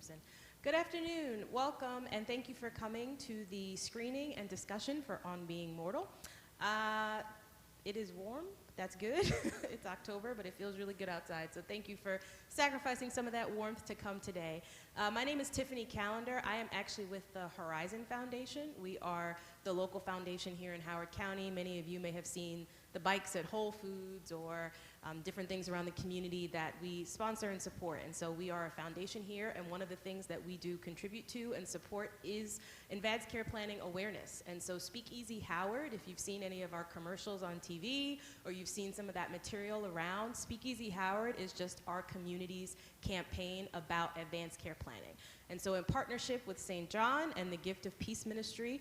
person. Good afternoon, welcome, and thank you for coming to the screening and discussion for On Being Mortal. It is warm, that's good. It's October, but it feels really good outside, so thank you for sacrificing some of that warmth to come today. My name is Tiffany Callender. I am actually with the Horizon Foundation. We are the local foundation here in Howard County. Many of you may have seen the bikes at Whole Foods or different things around the community that we sponsor and support. And so we are a foundation here, and one of the things that we do contribute to and support is advanced care planning awareness. And so Speakeasy Howard, if you've seen any of our commercials on TV or you've seen some of that material around, Speakeasy Howard is just our community's campaign about advanced care planning. And so in partnership with St. John and the GiftOfPeace Ministry,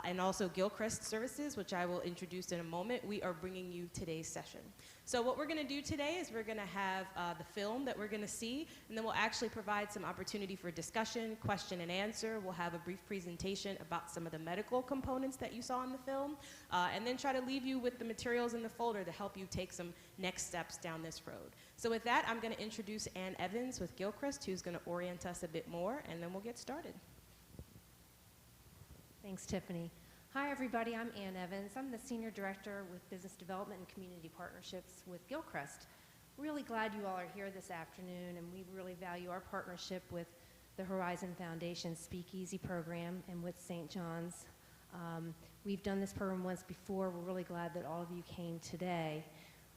and also Gilchrist Services, which I will introduce in a moment, we are bringing you today's session. So what we're gonna do today is we're gonna have the film that we're gonna see, and then we'll actually provide some opportunity for discussion, question and answer. We'll have a brief presentation about some of the medical components that you saw in the film, and then try to leave you with the materials in the folder to help you take some next steps down this road. So with that, I'm gonna introduce Ann Evans with Gilchrist, who's gonna orient us a bit more, and then we'll get started. Thanks, Tiffany. Hi, everybody. I'm Ann Evans. I'm the Senior Director with Business Development and Community Partnerships with Gilchrist. Really glad you all are here this afternoon, and we really value our partnership with the Horizon Foundation Speakeasy program and with St. John's. We've done this program once before. We're really glad that all of you came today.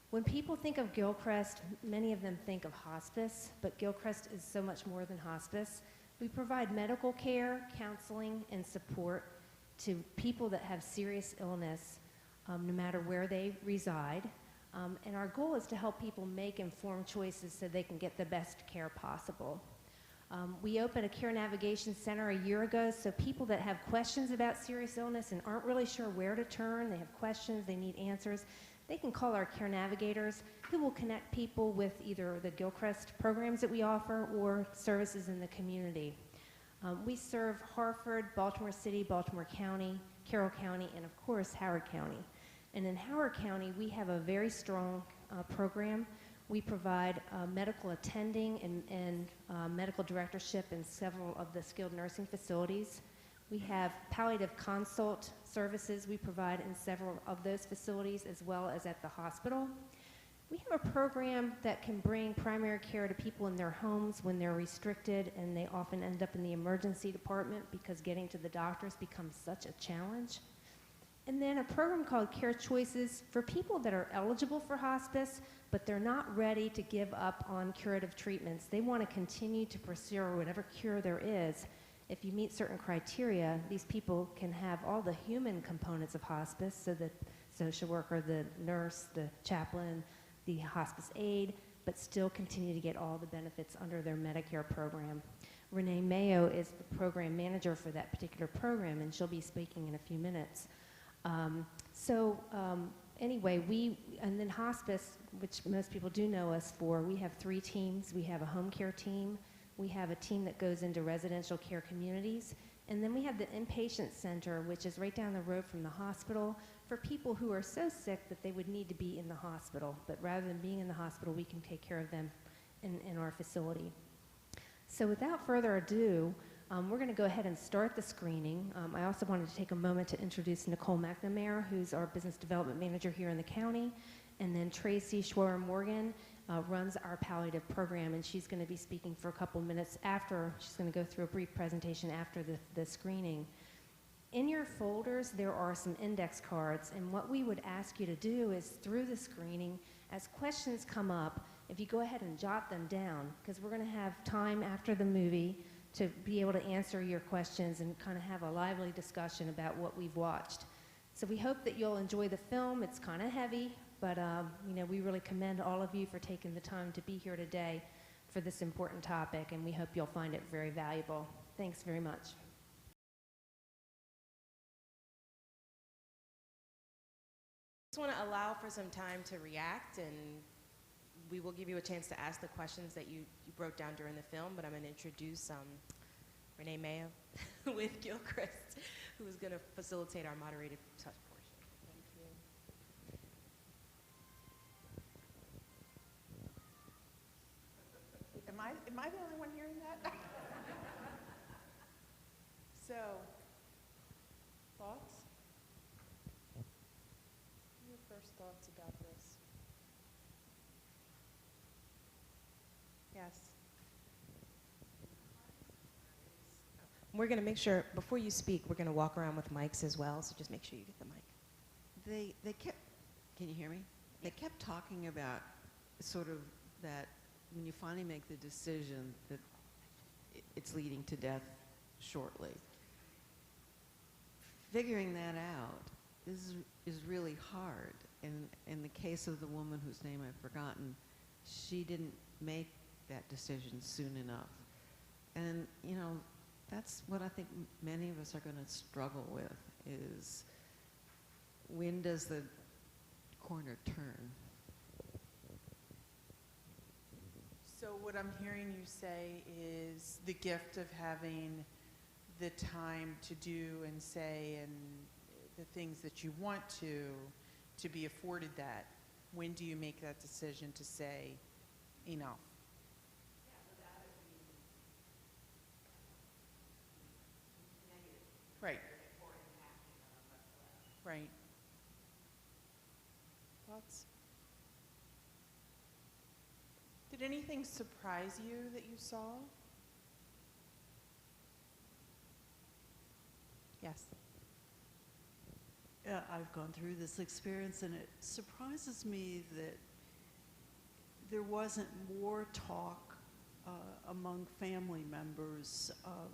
When people think of Gilchrist, many of them think of hospice, but Gilchrist is so much more than hospice. We provide medical care, counseling, and support to people that have serious illness, no matter where they reside. And our goal is to help people make informed choices so they can get the best care possible. We opened a care navigation center a year ago, so people that have questions about serious illness and aren't really sure where to turn, they have questions, they need answers, they can call our care navigators, who will connect people with either the Gilchrist programs that we offer or services in the community. We serve Hartford, Baltimore City, Baltimore County, Carroll County, and of course Howard County. And in Howard County, we have a very strong program. We provide medical attending and medical directorship in several of the skilled nursing facilities. We have palliative consult services we provide in several of those facilities as well as at the hospital. We have a program that can bring primary care to people in their homes when they're restricted, and they often end up in the emergency department because getting to the doctors becomes such a challenge. And then a program called Care Choices for people that are eligible for hospice, but they're not ready to give up on curative treatments. They want to continue to pursue whatever cure there is. If you meet certain criteria, these people can have all the human components of hospice, so the social worker, the nurse, the chaplain, the hospice aide, but still continue to get all the benefits under their Medicare program. Renee Mayo is the program manager for that particular program, and she'll be speaking in a few minutes. Anyway, and then hospice, which most people do know us for, we have 3 teams. We have a home care team, we have a team that goes into residential care communities, and then we have the inpatient center, which is right down the road from the hospital, for people who are so sick that they would need to be in the hospital. But rather than being in the hospital, we can take care of them in our facility. So without further ado, we're going to go ahead and start the screening. I also wanted to take a moment to introduce Nicole McNamara, who's our business development manager here in the county, and then Tracy Schwarer-Morgan runs our palliative program, and she's going to be speaking for a couple minutes after. She's going to go through a brief presentation after the screening. In your folders, there are some index cards, and what we would ask you to do is, through the screening, as questions come up, if you go ahead and jot them down, because we're going to have time after the movie to be able to answer your questions and kind of have a lively discussion about what we've watched. So we hope that you'll enjoy the film. It's kind of heavy, but we really commend all of you for taking the time to be here today for this important topic, and we hope you'll find it very valuable. Thanks very much. I just want to allow for some time to react, and we will give you a chance to ask the questions that you wrote down during the film, but I'm going to introduce Renee Mayo with Gilchrist, who is going to facilitate our moderated touch portion. Thank you. Am I the only one hearing that? thoughts about this? Yes. We're going to make sure, before you speak, we're going to walk around with mics as well, so just make sure you get the mic. They kept, can you hear me? They kept talking about sort of that when you finally make the decision that it's leading to death shortly. Figuring that out is really hard. And in the case of the woman whose name I've forgotten, she didn't make that decision soon enough. And, you know, that's what I think many of us are going to struggle with, is when does the corner turn? So what I'm hearing you say is the gift of having the time to do and say and the things that you want to be afforded that. When do you make that decision to say enough? Right. Right. Thoughts? Did anything surprise you that you saw? Yes. Yeah, I've gone through this experience, and it surprises me that there wasn't more talk among family members of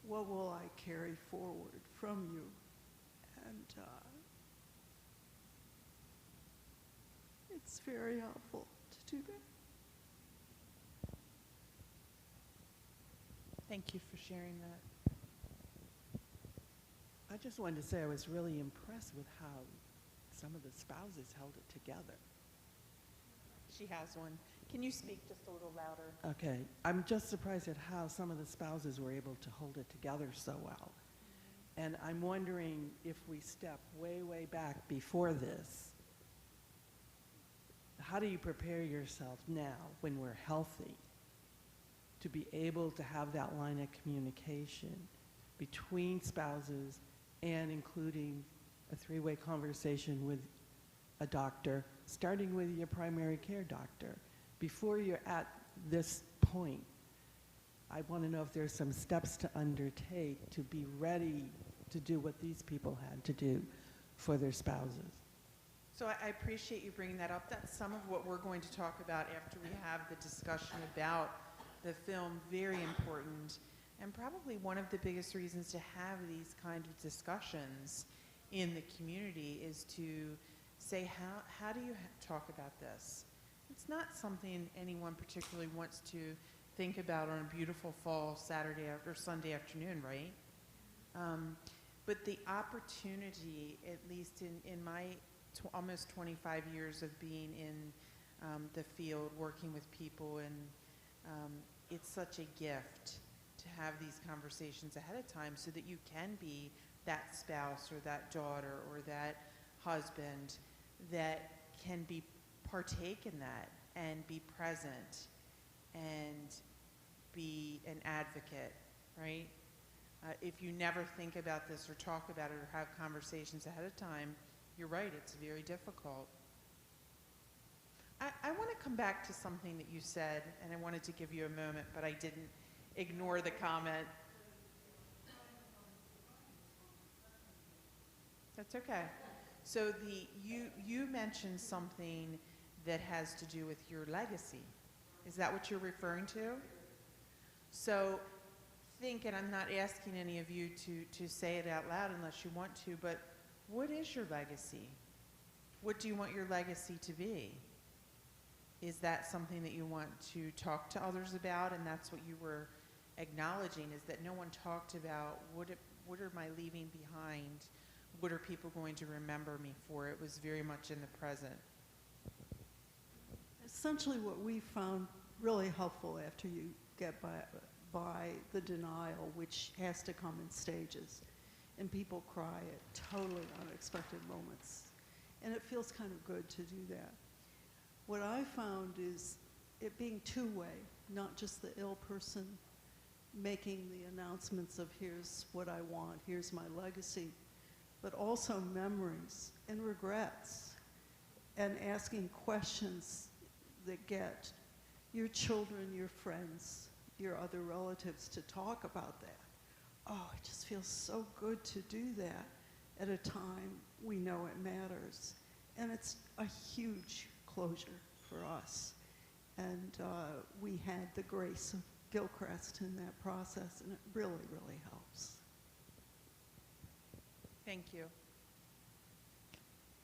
what will I carry forward from you, and it's very helpful to do that. Thank you for sharing that. I just wanted to say I was really impressed with how some of the spouses held it together. She has one. Can you speak just a little louder? Okay, I'm just surprised at how some of the spouses were able to hold it together so well. And I'm wondering if we step way, way back before this, how do you prepare yourself now when we're healthy to be able to have that line of communication between spouses and including a three-way conversation with a doctor, starting with your primary care doctor. Before you're at this point, I want to know if there's some steps to undertake to be ready to do what these people had to do for their spouses. So I appreciate you bringing that up. That's some of what we're going to talk about after we have the discussion about the film. Very important, and probably one of the biggest reasons to have these kind of discussions in the community is to say, how do you talk about this? It's not something anyone particularly wants to think about on a beautiful fall Saturday or Sunday afternoon, right? But the opportunity, at least in my almost 25 years of being in the field, working with people, and it's such a gift to have these conversations ahead of time so that you can be that spouse or that daughter or that husband that can partake in that and be present and be an advocate, right? If you never think about this or talk about it or have conversations ahead of time, you're right, it's very difficult. I want to come back to something that you said, and I wanted to give you a moment, but I didn't ignore the comment. That's okay. So you mentioned something that has to do with your legacy. Is that what you're referring to? So think, and I'm not asking any of you to say it out loud unless you want to, but what is your legacy? What do you want your legacy to be? Is that something that you want to talk to others about? And that's what you were acknowledging, is that no one talked about what are my leaving behind? What are people going to remember me for? It was very much in the present. Essentially what we found really helpful after you get by the denial, which has to come in stages, and people cry at totally unexpected moments, and it feels kind of good to do that. What I found is it being two-way, not just the ill person making the announcements of here's what I want, here's my legacy, but also memories and regrets. and asking questions that get your children, your friends, your other relatives to talk about that. Oh, it just feels so good to do that at a time we know it matters. And it's a huge closure for us. And we had the grace of Gilchrist in that process, and it really, really helps. Thank you.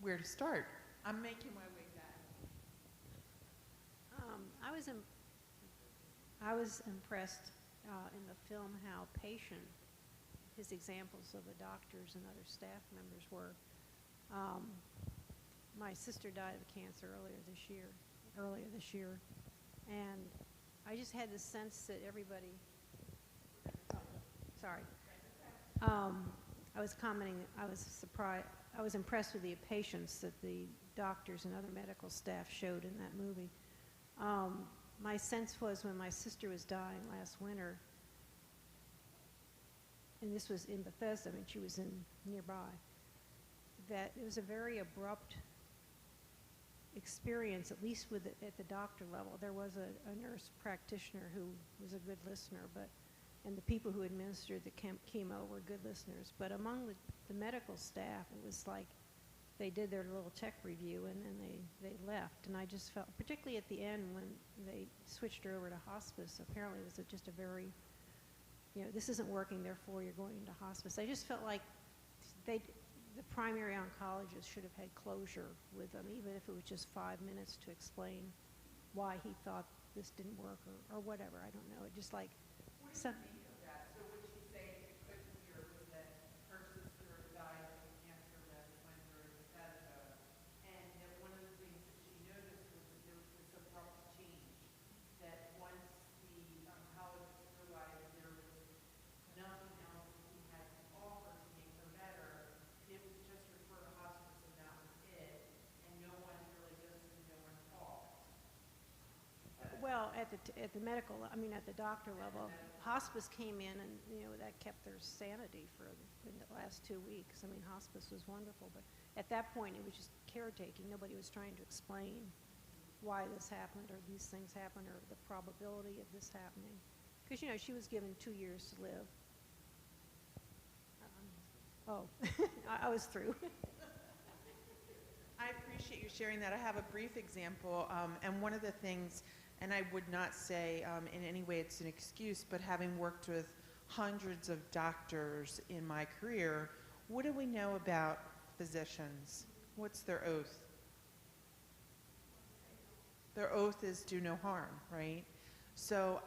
Where to start? I'm making my way back. I was impressed in the film how patient his examples of the doctors and other staff members were. My sister died of cancer earlier this year, and I just had the sense that everybody, I was commenting, I was surprised, I was impressed with the patience that the doctors and other medical staff showed in that movie. My sense was when my sister was dying last winter, and this was in Bethesda, I mean, she was in nearby, that it was a very abrupt experience, at least with at the doctor level. There was a nurse practitioner who was a good listener, and the people who administered the chemo were good listeners. But among the medical staff, it was like they did their little tech review and then they left. And I just felt, particularly at the end when they switched her over to hospice, apparently it was just a very, this isn't working, therefore you're going into hospice. I just felt like the primary oncologist should have had closure with them, even if it was just 5 minutes to explain why he thought this didn't work or whatever. I don't know. It just like... What do you think of that? So what she's saying, if you couldn't hear, was that her sister died of cancer last winter in Bethesda, and that one of the things that she noticed was that there was this abrupt change, that once the oncologist realized there was nothing else that he had to offer to make her better, it was just refer to hospice and that was it, and no one really listened, no one talked. Well, at the medical, I mean, at the doctor level, hospice came in and, that kept their sanity for the last 2 weeks. I mean, hospice was wonderful, but at that point, it was just caretaking. Nobody was trying to explain why this happened or these things happened or the probability of this happening. Because, she was given 2 years to live. I was through. I appreciate you sharing that. I have a brief example, and one of the things, and I would not say in any way it's an excuse, but having worked with hundreds of doctors in my career, what do we know about physicians? What's their oath? Their oath is do no harm, right? So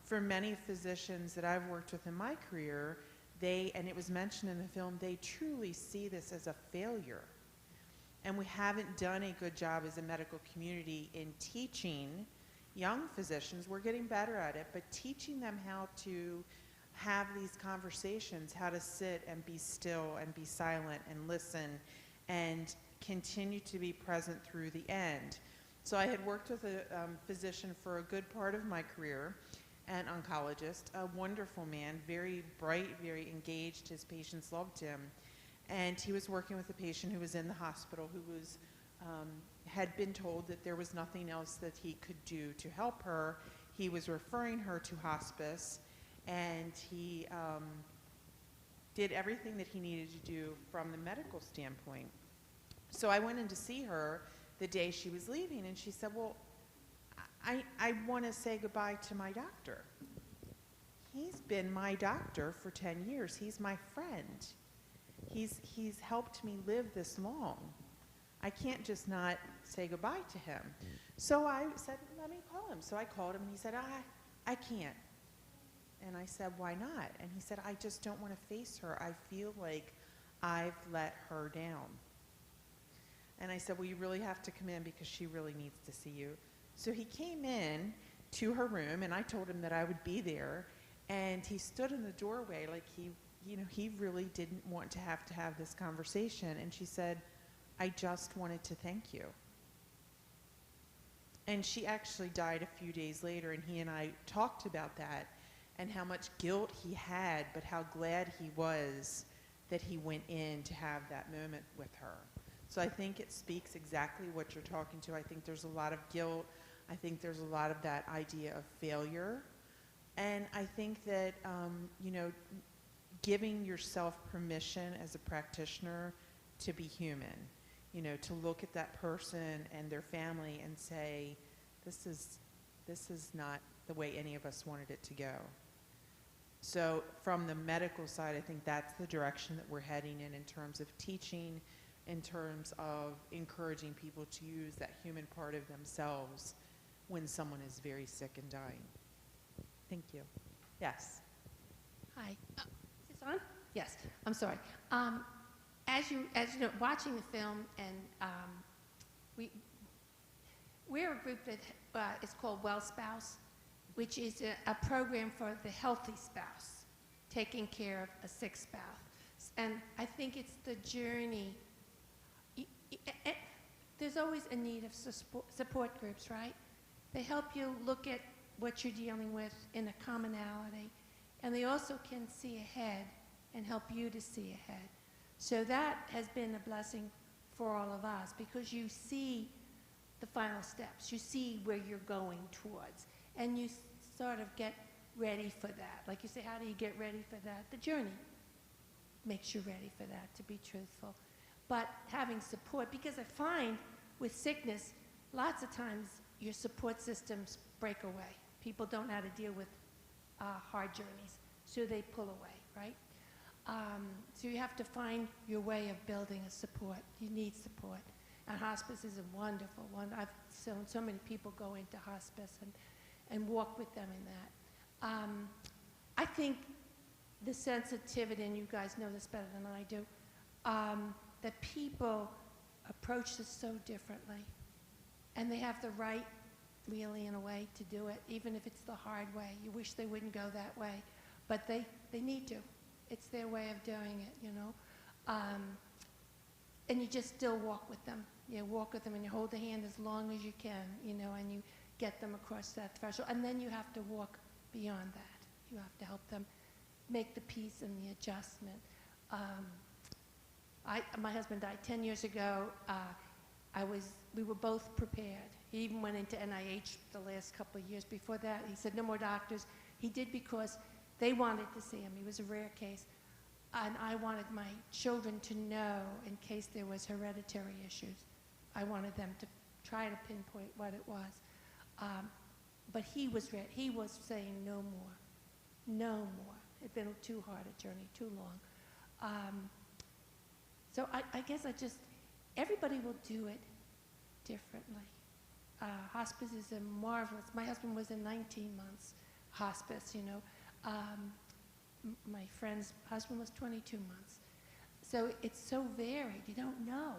for many physicians that I've worked with in my career, and it was mentioned in the film, they truly see this as a failure. And we haven't done a good job as a medical community in teaching young physicians. We're getting better at it, but teaching them how to have these conversations, how to sit and be still and be silent and listen and continue to be present through the end. So I had worked with a physician for a good part of my career, an oncologist, a wonderful man, very bright, very engaged. His patients loved him. And he was working with a patient who was in the hospital who was, had been told that there was nothing else that he could do to help her. He was referring her to hospice, and he did everything that he needed to do from the medical standpoint. So I went in to see her the day she was leaving, and she said, well, I want to say goodbye to my doctor. He's been my doctor for 10 years. He's my friend. He's helped me live this long. I can't just not say goodbye to him. So I said, let me call him. So I called him, and he said, I can't. And I said, why not? And he said, I just don't want to face her. I feel like I've let her down. And I said, well, you really have to come in because she really needs to see you. So he came in to her room, and I told him that I would be there. And he stood in the doorway like he really didn't want to have this conversation. And she said, I just wanted to thank you. And she actually died a few days later, and he and I talked about that and how much guilt he had, but how glad he was that he went in to have that moment with her. So I think it speaks exactly what you're talking to. I think there's a lot of guilt. I think there's a lot of that idea of failure. And I think that, you know, giving yourself permission as a practitioner to be human, you know, to look at that person and their family and say, this is not the way any of us wanted it to go. So from the medical side, I think that's the direction that we're heading in terms of teaching, in terms of encouraging people to use that human part of themselves when someone is very sick and dying. Thank you. Yes. Hi. Is this on? Yes. I'm sorry. As you know, watching the film, and we're a group that is called Well Spouse, which is a program for the healthy spouse, taking care of a sick spouse. And I think it's the journey. There's always a need of support groups, right? They help you look at what you're dealing with in a commonality, and they also can see ahead and help you to see ahead. So that has been a blessing for all of us, because you see the final steps, you see where you're going towards, and you sort of get ready for that. Like you say, how do you get ready for that? The journey makes you ready for that, to be truthful. But having support, because I find with sickness, lots of times your support systems break away. People don't know how to deal with hard journeys, so they pull away, right? So you have to find your way of building a support. You need support. And hospice is a wonderful one. I've seen so many people go into hospice and walk with them in that. I think the sensitivity, and you guys know this better than I do, that people approach this so differently. And they have the right, really, in a way, to do it, even if it's the hard way. You wish they wouldn't go that way, but they need to. It's their way of doing it, you know. And you just still walk with them. You walk with them and you hold the hand as long as you can, you know, and you get them across that threshold. And then you have to walk beyond that. You have to help them make the peace and the adjustment. My husband died 10 years ago. We were both prepared. He even went into NIH the last couple of years before that. He said, no more doctors. He did because they wanted to see him. He was a rare case. And I wanted my children to know, in case there was hereditary issues, I wanted them to try to pinpoint what it was. But he was ready. He was saying no more. No more. It had been too hard a journey, too long. So I guess everybody will do it differently. Hospice is a marvelous, my husband was in 19 months hospice, you know. My friend's husband was 22 months. So it's so varied, you don't know.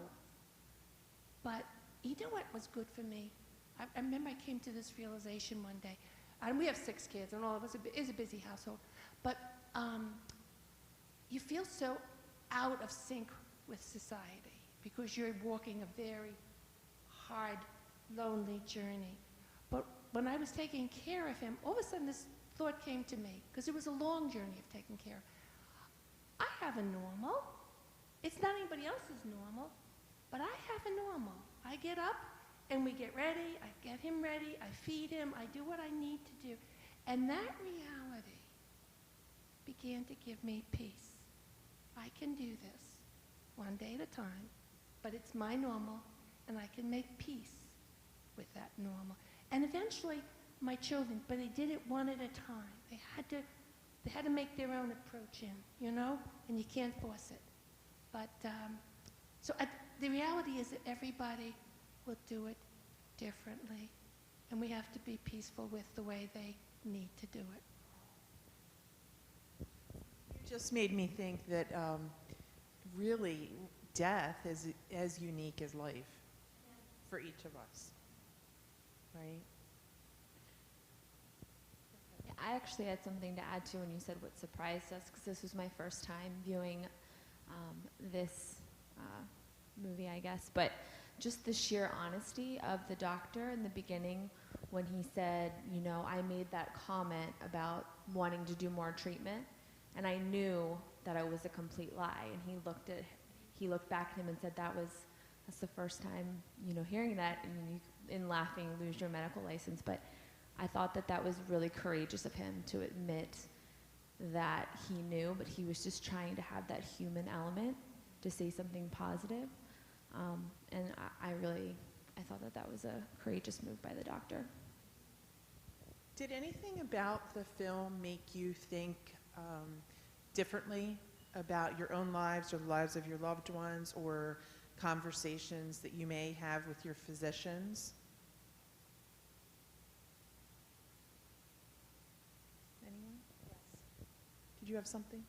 But you know what was good for me? I remember I came to this realization one day, and we have 6 kids, and all of us, it is a busy household, but you feel so out of sync with society because you're walking a very hard, lonely journey. But when I was taking care of him, all of a sudden this thought came to me, because it was a long journey of taking care of. I have a normal. It's not anybody else's normal, but I have a normal. I get up and we get ready, I get him ready, I feed him, I do what I need to do. And that reality began to give me peace. I can do this one day at a time, but it's my normal, and I can make peace with that normal. And eventually, my children, but they did it one at a time. They had to make their own approach in, you know, and you can't force it. But the reality is that everybody will do it differently, and we have to be peaceful with the way they need to do it. You just made me think that really death is as unique as life for each of us, right? I actually had something to add to when you said what surprised us, because this was my first time viewing this movie, I guess, but just the sheer honesty of the doctor in the beginning when he said, you know, I made that comment about wanting to do more treatment, and I knew that it was a complete lie, and he looked back at him and said, that's the first time, hearing that, and you, in laughing, lose your medical license. But I thought that that was really courageous of him to admit that he knew, but he was just trying to have that human element to say something positive. And I thought that that was a courageous move by the doctor. Did anything about the film make you think differently about your own lives or the lives of your loved ones, or conversations that you may have with your physicians? Anyone? Yes. Did you have something?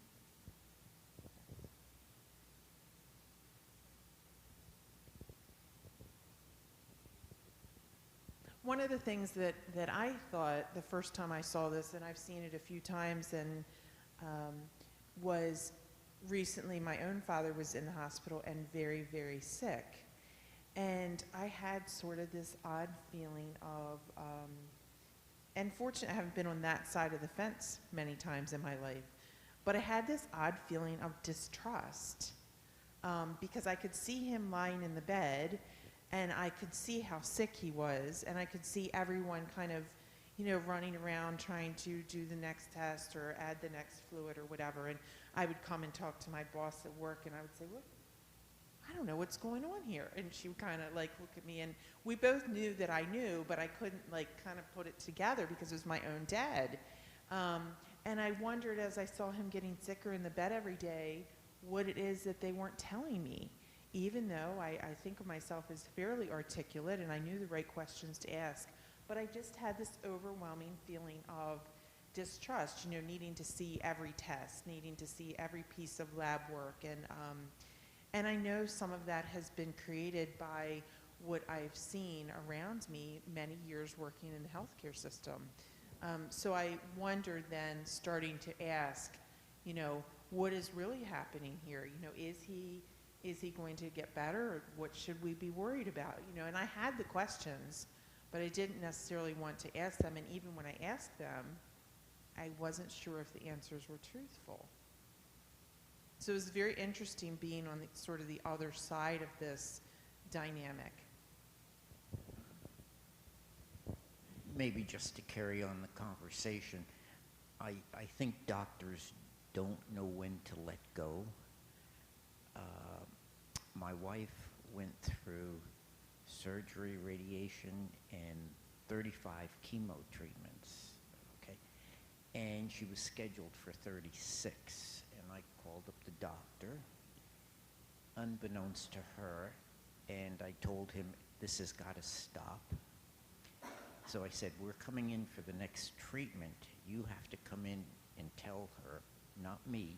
One of the things that I thought the first time I saw this, and I've seen it a few times, and was recently my own father was in the hospital and very, very sick. And I had sort of this odd feeling of, and fortunately I haven't been on that side of the fence many times in my life, but I had this odd feeling of distrust because I could see him lying in the bed, and I could see how sick he was, and I could see everyone kind of, running around trying to do the next test or add the next fluid or whatever. And I would come and talk to my boss at work, and I would say, "What? I don't know what's going on here." And she would kind of look at me, and we both knew that I knew, but I couldn't kind of put it together because it was my own dad. And I wondered, as I saw him getting sicker in the bed every day, what it is that they weren't telling me. Even though I think of myself as fairly articulate and I knew the right questions to ask, but I just had this overwhelming feeling of distrust, needing to see every test, needing to see every piece of lab work. And I know some of that has been created by what I've seen around me many years working in the healthcare system. So I wondered then, starting to ask, what is really happening here? Is he going to get better, or what should we be worried about? And I had the questions, but I didn't necessarily want to ask them. And even when I asked them, I wasn't sure if the answers were truthful. So it was very interesting being on sort of the other side of this dynamic. Maybe just to carry on the conversation, I think doctors don't know when to let go. My wife went through surgery, radiation, and 35 chemo treatments, okay? And she was scheduled for 36, and I called up the doctor, unbeknownst to her, and I told him, this has got to stop. So I said, we're coming in for the next treatment. You have to come in and tell her, not me,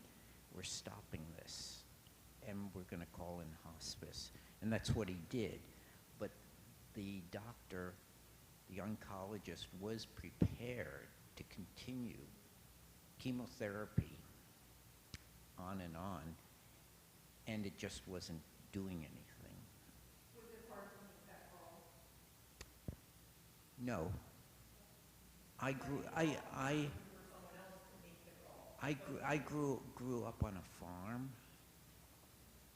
we're stopping this, and we're going to call in hospice. And that's what he did. But the doctor, the oncologist, was prepared to continue chemotherapy on, and it just wasn't doing anything. Was it hard to make that call? No. I grew up on a farm,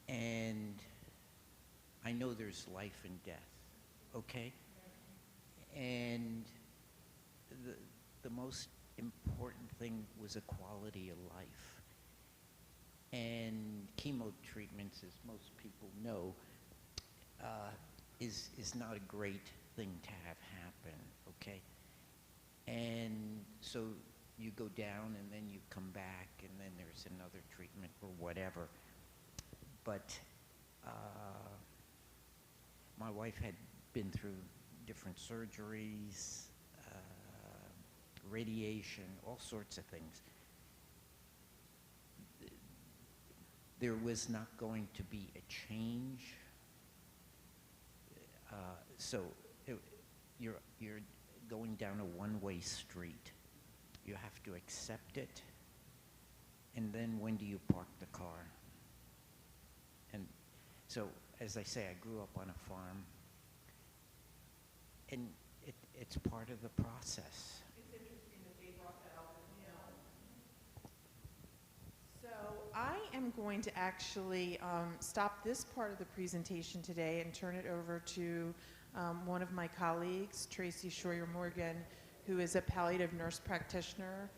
and I know there's life and death, okay? And the most important thing was a quality of life. And chemo treatments, as most people know, is not a great thing to have happen, okay? And so you go down, and then you come back, and then there's another treatment or whatever. But my wife had been through different surgeries, radiation, all sorts of things. There was not going to be a change. So you're going down a one-way street. You have to accept it, and then when do you park the car? And so, as I say, I grew up on a farm, and it's part of the process. It's interesting that they brought that up. So I am going to actually stop this part of the presentation today and turn it over to one of my colleagues, Tracy Schroyer-Morgan, who is a palliative nurse practitioner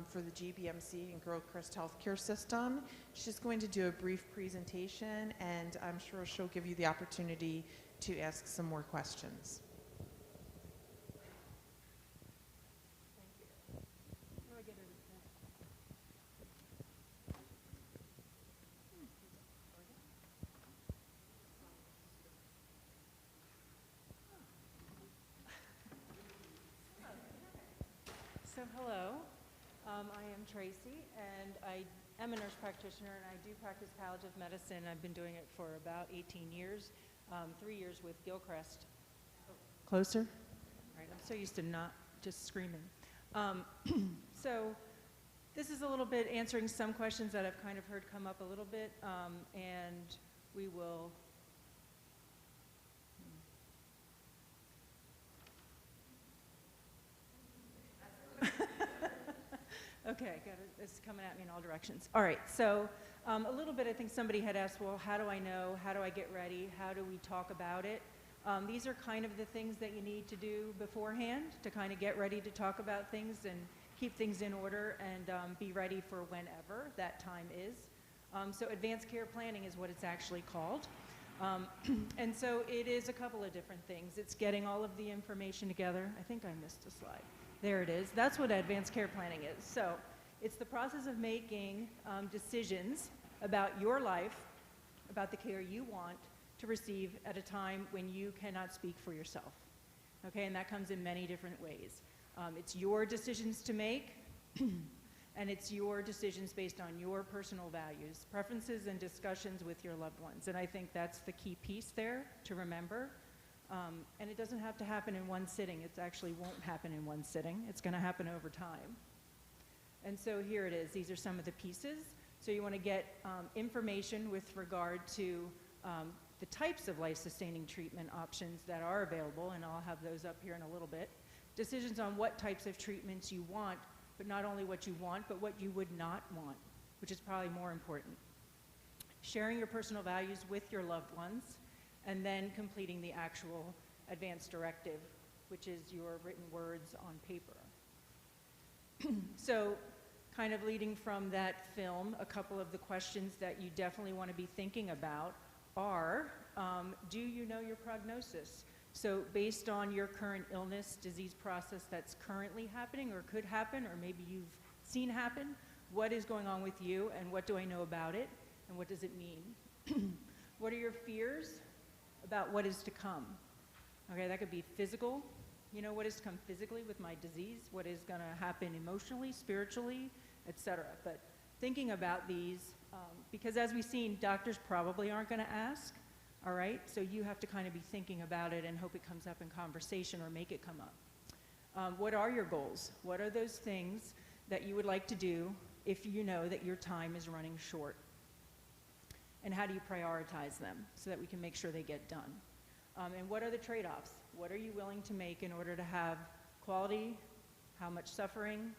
for the GBMC and Gilchrist Healthcare System. She's going to do a brief presentation, and I'm sure she'll give you the opportunity to ask some more questions. So hello, I am Tracy, and I am a nurse practitioner, and I do practice palliative medicine. I've been doing it for about 18 years, 3 years with Gilchrist. Closer? All right, I'm so used to not just screaming. So this is a little bit answering some questions that I've kind of heard come up a little bit, and we will... Okay, got it. It's coming at me in all directions. All right, so a little bit, I think somebody had asked, well, how do I know? How do I get ready? How do we talk about it? These are kind of the things that you need to do beforehand to kind of get ready to talk about things and keep things in order and be ready for whenever that time is. So advanced care planning is what it's actually called. And so it is a couple of different things. It's getting all of the information together. I think I missed a slide. There it is. That's what advanced care planning is. So it's the process of making decisions about your life, about the care you want to receive at a time when you cannot speak for yourself. Okay, and that comes in many different ways. It's your decisions to make, and it's your decisions based on your personal values, preferences, and discussions with your loved ones. And I think that's the key piece there to remember. And it doesn't have to happen in one sitting. It actually won't happen in one sitting. It's going to happen over time. And so here it is. These are some of the pieces. So you want to get information with regard to the types of life-sustaining treatment options that are available, and I'll have those up here in a little bit. Decisions on what types of treatments you want, but not only what you want, but what you would not want, which is probably more important. Sharing your personal values with your loved ones, and then completing the actual advance directive, which is your written words on paper. So kind of leading from that film, a couple of the questions that you definitely want to be thinking about are, do you know your prognosis? So based on your current illness, disease process that's currently happening or could happen, or maybe you've seen happen, what is going on with you, and what do I know about it, and what does it mean? What are your fears about what is to come? Okay, that could be physical. You know, what is to come physically with my disease? What is going to happen emotionally, spiritually, etc. But thinking about these, because as we've seen, doctors probably aren't going to ask, all right? So you have to kind of be thinking about it and hope it comes up in conversation or make it come up. What are your goals? What are those things that you would like to do if you know that your time is running short? And how do you prioritize them so that we can make sure they get done? And what are the trade-offs? What are you willing to make in order to have quality? How much suffering?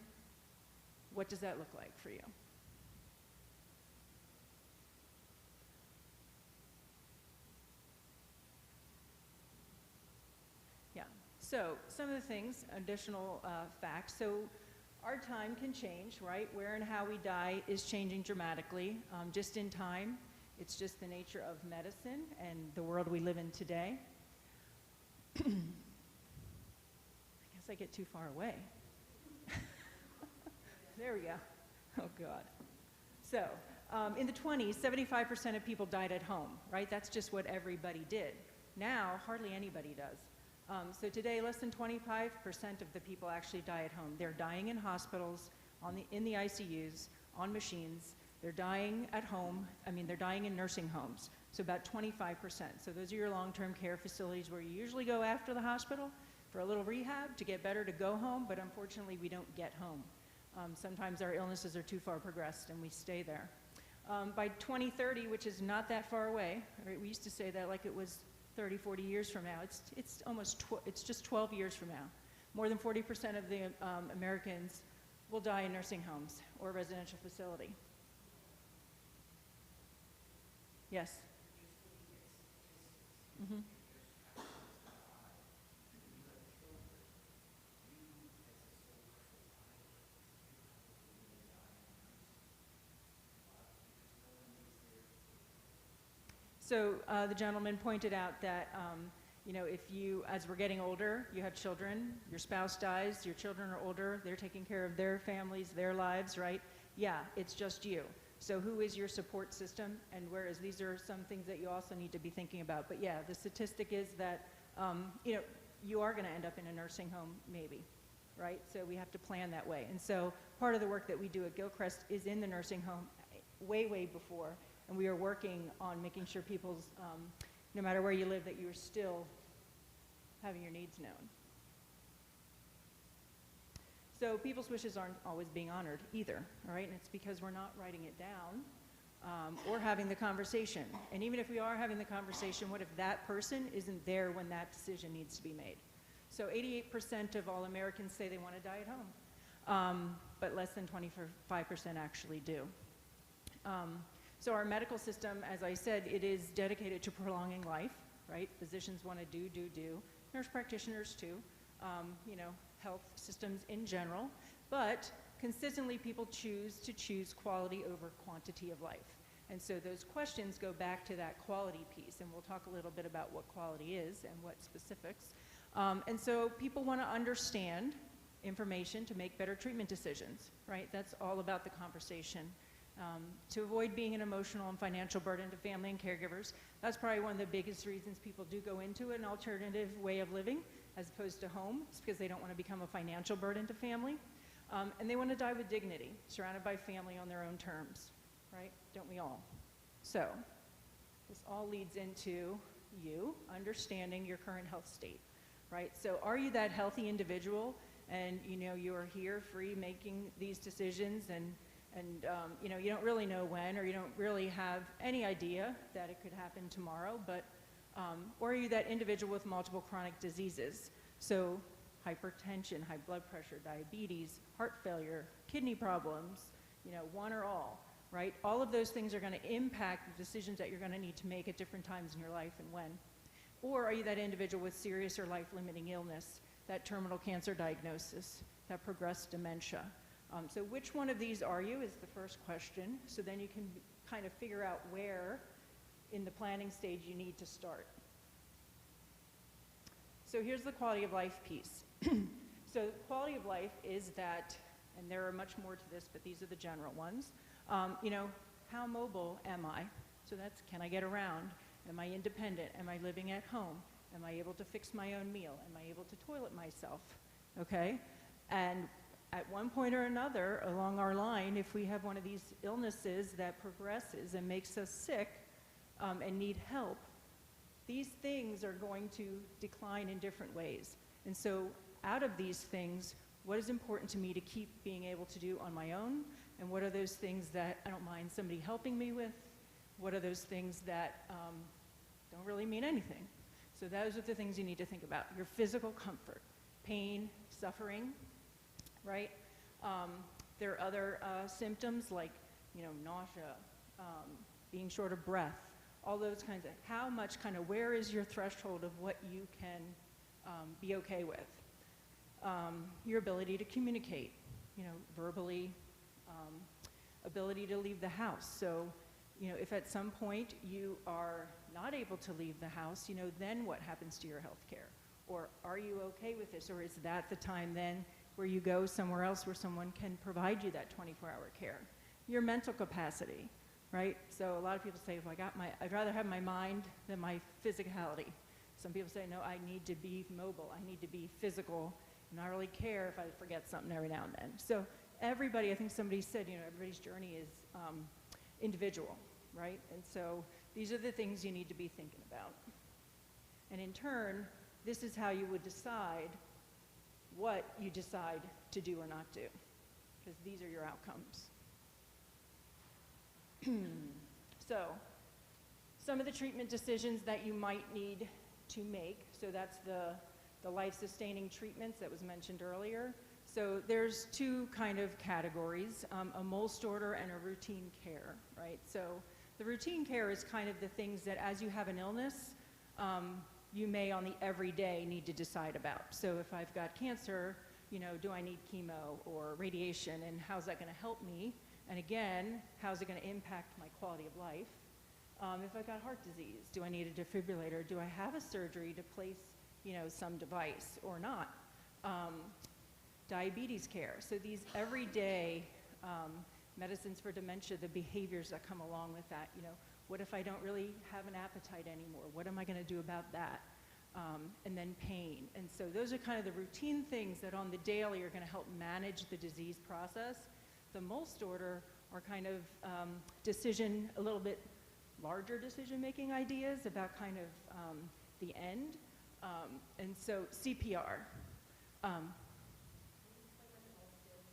What does that look like for you? Yeah, so some of the things, additional facts. So our time can change, right? Where and how we die is changing dramatically, just in time. It's just the nature of medicine and the world we live in today. I guess I get too far away. There we go. Oh, God. So, in the 20s, 75% of people died at home, right? That's just what everybody did. Now, hardly anybody does. So today, less than 25% of the people actually die at home. They're dying in hospitals, in the ICUs, on machines. They're dying at home. They're dying in nursing homes. So about 25%. So those are your long-term care facilities where you usually go after the hospital for a little rehab to get better to go home, but unfortunately we don't get home. Sometimes our illnesses are too far progressed and we stay there. By 2030, which is not that far away, right, we used to say that like it was 30, 40 years from now. It's just 12 years from now. More than 40% of the Americans will die in nursing homes or residential facility. Yes. Mm-hmm. So the gentleman pointed out that, you know, if you, as we're getting older, you have children, your spouse dies, your children are older, they're taking care of their families, their lives, right? Yeah, it's just you. So who is your support system? And whereas these are some things that you also need to be thinking about. But yeah, the statistic is that, you know, you are going to end up in a nursing home, maybe, right? So we have to plan that way. And so part of the work that we do at Gilchrist is in the nursing home way, way before. And we are working on making sure people's, no matter where you live, that you're still having your needs known. So people's wishes aren't always being honored either, all right? And it's because we're not writing it down or having the conversation. And even if we are having the conversation, what if that person isn't there when that decision needs to be made? So 88% of all Americans say they want to die at home, but less than 25% actually do. So our medical system, as I said, it is dedicated to prolonging life, right? Physicians want to do. Nurse practitioners too, you know, health systems in general. But consistently people choose quality over quantity of life. And so those questions go back to that quality piece. And we'll talk a little bit about what quality is and what specifics. And so people want to understand information to make better treatment decisions, right? That's all about the conversation. To avoid being an emotional and financial burden to family and caregivers. That's probably one of the biggest reasons people do go into an alternative way of living as opposed to home. It's because they don't want to become a financial burden to family. And they want to die with dignity, surrounded by family on their own terms, right? Don't we all? So this all leads into you understanding your current health state, right? So are you that healthy individual and you know you are here free making these decisions and you know, you don't really know when, or you don't really have any idea that it could happen tomorrow, but, or are you that individual with multiple chronic diseases? So hypertension, high blood pressure, diabetes, heart failure, kidney problems, you know, one or all, right? All of those things are going to impact the decisions that you're going to need to make at different times in your life and when. Or are you that individual with serious or life-limiting illness, that terminal cancer diagnosis, that progressed dementia? So which one of these are you is the first question. So then you can kind of figure out where in the planning stage you need to start. So here's the quality of life piece. So quality of life is that, and there are much more to this, but these are the general ones. You know, how mobile am I? So that's, can I get around? Am I independent? Am I living at home? Am I able to fix my own meal? Am I able to toilet myself? Okay? And at one point or another along our line, if we have one of these illnesses that progresses and makes us sick and need help, these things are going to decline in different ways. And so out of these things, what is important to me to keep being able to do on my own? And what are those things that I don't mind somebody helping me with? What are those things that don't really mean anything? So those are the things you need to think about. Your physical comfort, pain, suffering, right? There are other symptoms like, you know, nausea, being short of breath, all those kinds of, how much kind of, where is your threshold of what you can be okay with? Your ability to communicate, you know, verbally, ability to leave the house. So, you know, if at some point you are not able to leave the house, you know, then what happens to your health care? Or are you okay with this? Or is that the time then where you go somewhere else where someone can provide you that 24-hour care? Your mental capacity, right? So a lot of people say, well, I'd rather have my mind than my physicality. Some people say, no, I need to be mobile. I need to be physical. And I really care if I forget something every now and then. So everybody, I think somebody said, you know, everybody's journey is individual, right? And so these are the things you need to be thinking about. And in turn, this is how you would decide what you decide to do or not do, because these are your outcomes. So, some of the treatment decisions that you might need to make, so that's the life-sustaining treatments that was mentioned earlier. So there's two kind of categories, a MOLST order and a routine care, right? So The routine care is kind of the things that as you have an illness, you may on the everyday need to decide about. So if I've got cancer, you know, do I need chemo or radiation, and how's that going to help me? And again, how's it going to impact my quality of life? If I've got heart disease, do I need a defibrillator? Do I have a surgery to place, you know, some device or not? Diabetes care. So these everyday medicines for dementia, the behaviors that come along with that, you know, what if I don't really have an appetite anymore? What am I going to do about that? And then pain. And so those are kind of the routine things that on the daily are going to help manage the disease process. The most order are kind of a little bit larger decision-making ideas about kind of the end. And so CPR.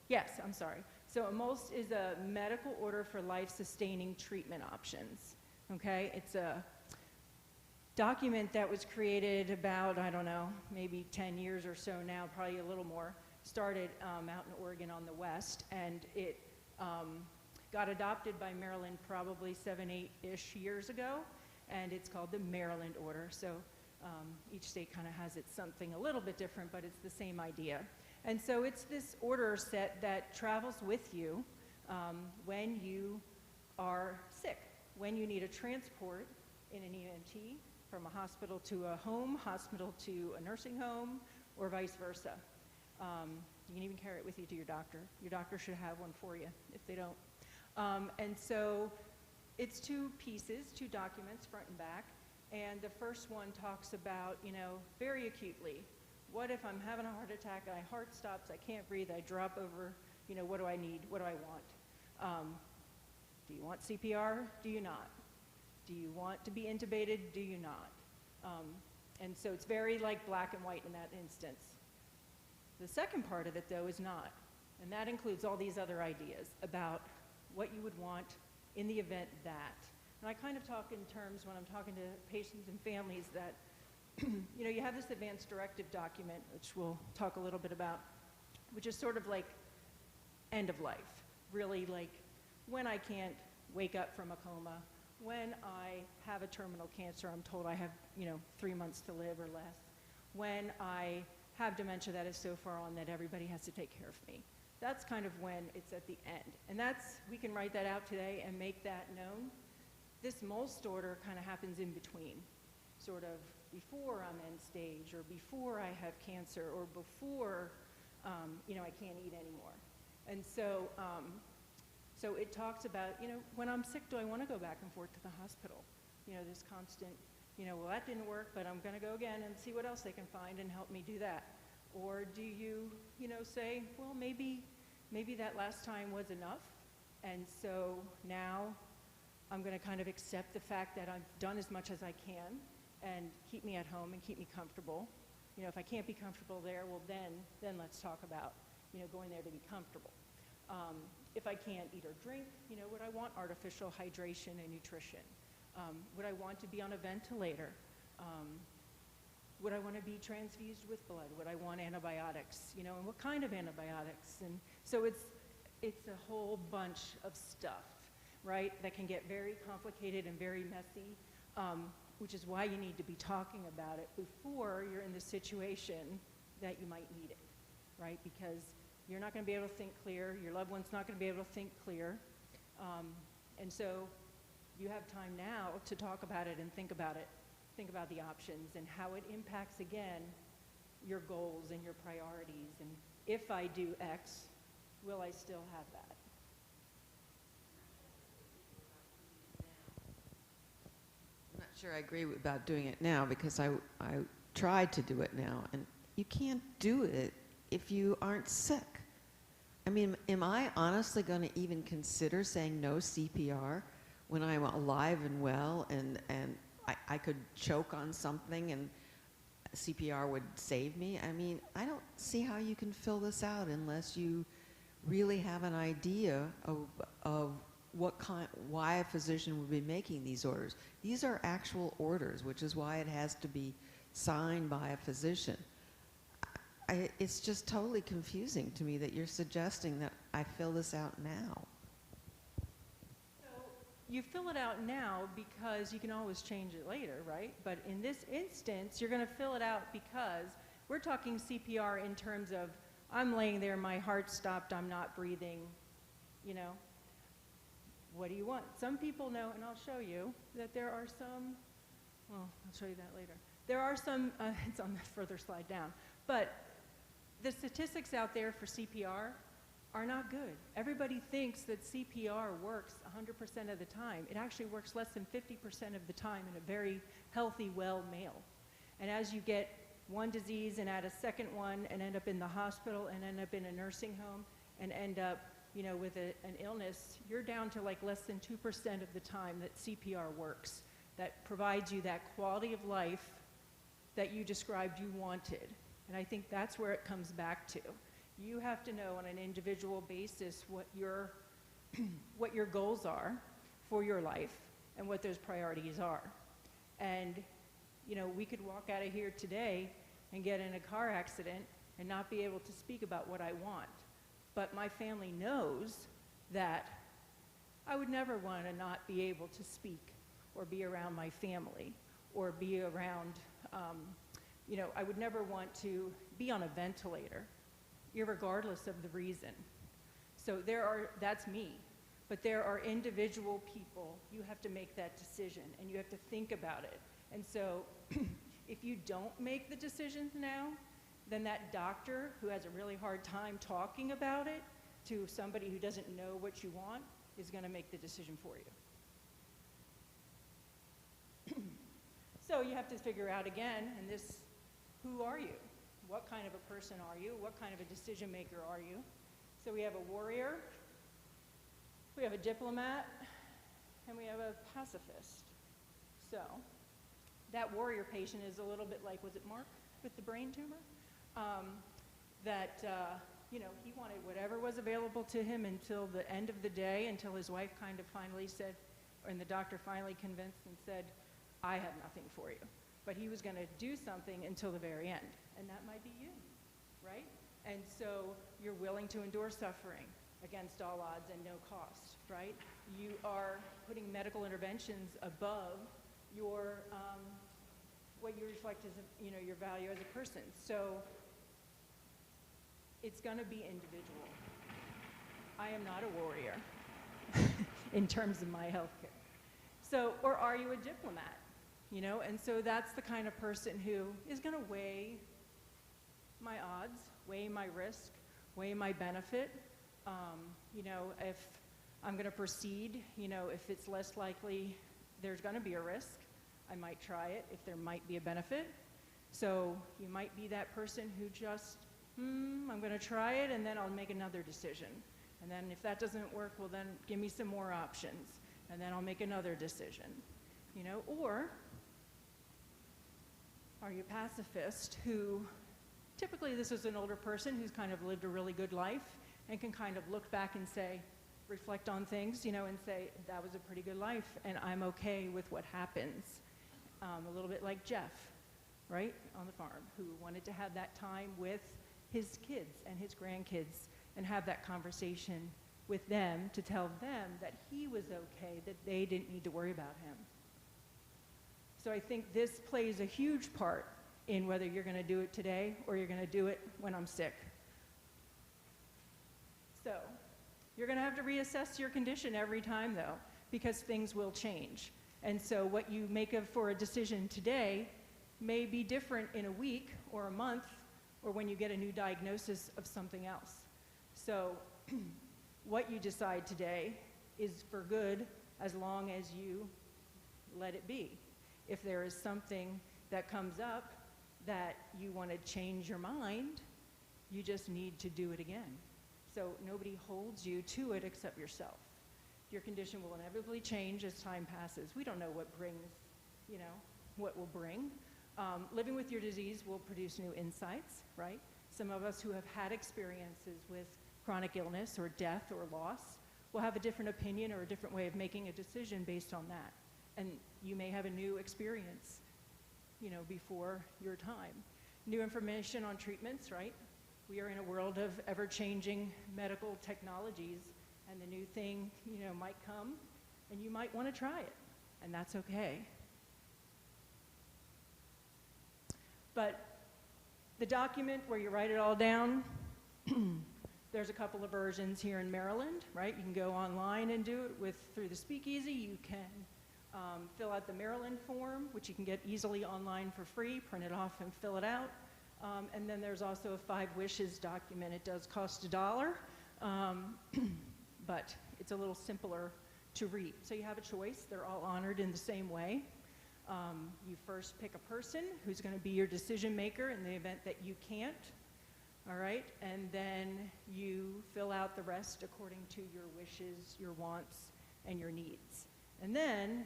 Yes, I'm sorry. So a MOLST is a medical order for life-sustaining treatment options. Okay, it's a document that was created about, I don't know, maybe 10 years or so now, probably a little more. Started out in Oregon on the west, and it got adopted by Maryland probably 7, 8-ish years ago, and it's called the Maryland Order. So each state kind of has its something a little bit different, but it's the same idea. And so it's this order set that travels with you when you are sick, when you need a transport in an EMT from a hospital to a home, hospital to a nursing home, or vice versa. You can even carry it with you to your doctor. Your doctor should have one for you if they don't. And so it's 2 pieces, 2 documents, front and back. And the first one talks about, you know, very acutely, what if I'm having a heart attack, my heart stops, I can't breathe, I drop over, you know, what do I need, what do I want? Do you want CPR? Do you not? Do you want to be intubated? Do you not? And so it's very like black and white in that instance. The second part of it, though, is not. And that includes all these other ideas about what you would want in the event that. And I kind of talk in terms when I'm talking to patients and families that, you know, you have this advanced directive document, which we'll talk a little bit about, which is sort of like end of life. Really like when I can't wake up from a coma, when I have a terminal cancer, I'm told I have, you know, 3 months to live or less, when I have dementia that is so far on that everybody has to take care of me. That's kind of when it's at the end. And that's, we can write that out today and make that known. This MOLST order kind of happens in between, sort of before I'm end stage, or before I have cancer, or before, you know, I can't eat anymore. And so, so it talks about, you know, when I'm sick, do I want to go back and forth to the hospital? You know, this constant, you know, well, that didn't work, but I'm going to go again and see what else they can find and help me do that. Or do you, you know, say, well, maybe that last time was enough, and so now I'm going to kind of accept the fact that I've done as much as I can and keep me at home and keep me comfortable. You know, if I can't be comfortable there, well, then let's talk about, you know, going there to be comfortable. If I can't eat or drink, you know, would I want artificial hydration and nutrition? Would I want to be on a ventilator? Would I want to be transfused with blood? Would I want antibiotics? You know, and what kind of antibiotics? And so it's a whole bunch of stuff, right, that can get very complicated and very messy, which is why you need to be talking about it before you're in the situation that you might need it, right? Because you're not going to be able to think clear. Your loved one's not going to be able to think clear. And so you have time now to talk about it and think about it. Think about the options and how it impacts, again, your goals and your priorities. And if I do X, will I still have that? I'm not sure I agree about doing it now, because I tried to do it now, and you can't do it if you aren't sick. I mean, am I honestly going to even consider saying no CPR when I'm alive and well, and I could choke on something and CPR would save me? I mean, I don't see how you can fill this out unless you really have an idea of why a physician would be making these orders. These are actual orders, which is why it has to be signed by a physician. It's just totally confusing to me that you're suggesting that I fill this out now. So you fill it out now because you can always change it later, right? But in this instance, you're going to fill it out because we're talking CPR in terms of I'm laying there, my heart stopped, I'm not breathing, you know. What do you want? Some people know, and I'll show you, that there are some, well, I'll show you that later. There are some, it's on the further slide down, but the statistics out there for CPR are not good. Everybody thinks that CPR works 100% of the time. It actually works less than 50% of the time in a very healthy, well male. And as you get one disease and add a second one and end up in the hospital and end up in a nursing home and end up, you know, with an illness, you're down to like less than 2% of the time that CPR works. That provides you that quality of life that you described you wanted. And I think that's where it comes back to. You have to know on an individual basis what your goals are for your life and what those priorities are. And, you know, we could walk out of here today and get in a car accident and not be able to speak about what I want. But my family knows that I would never want to not be able to speak or be around my family or be around, you know, I would never want to be on a ventilator, irregardless of the reason. So that's me. But there are individual people, you have to make that decision and you have to think about it. And so if you don't make the decisions now, then that doctor who has a really hard time talking about it to somebody who doesn't know what you want is going to make the decision for you. So you have to figure out again, and this, who are you? What kind of a person are you? What kind of a decision maker are you? So we have a warrior, we have a diplomat, and we have a pacifist. So that warrior patient is a little bit like, was it Mark with the brain tumor? You know, he wanted whatever was available to him until the end of the day, until his wife kind of finally said, and the doctor finally convinced and said, I have nothing for you. But he was going to do something until the very end. And that might be you, right? And so you're willing to endure suffering against all odds and no cost, right? You are putting medical interventions above your, what you reflect as, you know, your value as a person. So it's going to be individual. I am not a warrior in terms of my health care. So, or are you a diplomat? You know, and so that's the kind of person who is going to weigh my odds, weigh my risk, weigh my benefit. You know, if I'm going to proceed, you know, if it's less likely there's going to be a risk, I might try it if there might be a benefit. So you might be that person who just, I'm going to try it and then I'll make another decision. And then if that doesn't work, well then give me some more options and then I'll make another decision. You know, or are you a pacifist who, typically this is an older person who's kind of lived a really good life and can kind of look back and say, reflect on things, you know, and say, that was a pretty good life and I'm okay with what happens. A little bit like Jeff, right, on the farm, who wanted to have that time with his kids and his grandkids and have that conversation with them to tell them that he was okay, that they didn't need to worry about him. So I think this plays a huge part in whether you're going to do it today or you're going to do it when I'm sick. So you're going to have to reassess your condition every time, though, because things will change. And so what you make of for a decision today may be different in a week or a month or when you get a new diagnosis of something else. So what you decide today is for good as long as you let it be. If there is something that comes up that you want to change your mind, you just need to do it again. So nobody holds you to it except yourself. Your condition will inevitably change as time passes. We don't know what brings, you know, what will bring. Living with your disease will produce new insights, right? Some of us who have had experiences with chronic illness or death or loss will have a different opinion or a different way of making a decision based on that. And you may have a new experience, you know, before your time. New information on treatments, right? We are in a world of ever-changing medical technologies, and the new thing, you know, might come And you might want to try it, and that's okay. But the document where you write it all down, there's a couple of versions here in Maryland, right? You can go online and do it through the Speakeasy. You can fill out the Maryland form, which you can get easily online for free, print it off and fill it out. And then there's also a 5 wishes document. It does cost $1, but it's a little simpler to read. So you have a choice. They're all honored in the same way. You first pick a person who's going to be your decision maker in the event that you can't. All right, and then you fill out the rest according to your wishes, your wants, and your needs. And then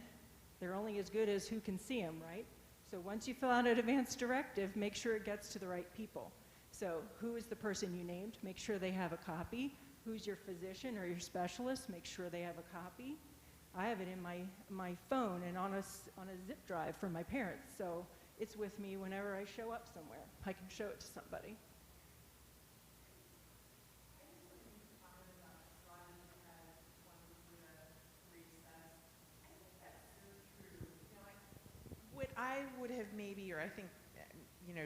they're only as good as who can see them, right? So once you fill out an advance directive, make sure it gets to the right people. So who is the person you named? Make sure they have a copy. Who's your physician or your specialist? Make sure they have a copy. I have it in my phone and on a zip drive from my parents, so it's with me whenever I show up somewhere. I can show it to somebody. What I would have maybe, or I think,